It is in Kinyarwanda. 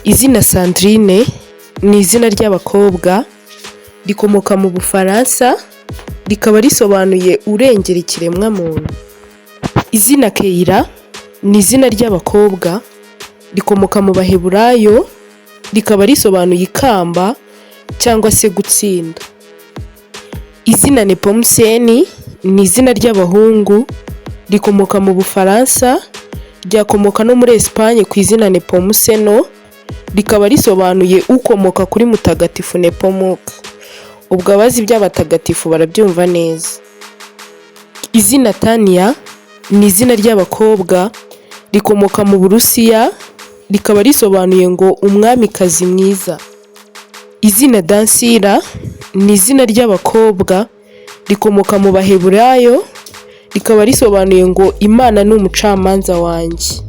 Izina Sandrine ni izina ry'abakobwa rikomoka mu Bufaransa rikaba risobanuye urengera ikiremwa muntu. Izina Keira ni izina ry'abakobwa rikomoka mu Baheburayo rikaba risobanuye ikamba cyangwa se gutsinda. Izina Nepomuscène ni izina ry'abahungu rikomoka mu Bufaransa ryakomoka no muri Espagne ku izina Nepomuceno rikaba risobanuye ukomoka kuri mutagatifu Nepomuk. Ubwo abazi iby'abatagatifu barabyumva neza. Izina Tania ni izina ry'abakobwa rikomoka mu Burusiya rikaba risobanuye ngo umwamikazi mwiza. Izina Dansila ni izina ry'abakobwa rikomoka mu Baheburayo rikaba risobanuye ngo Imana ni umucamanza wanjye.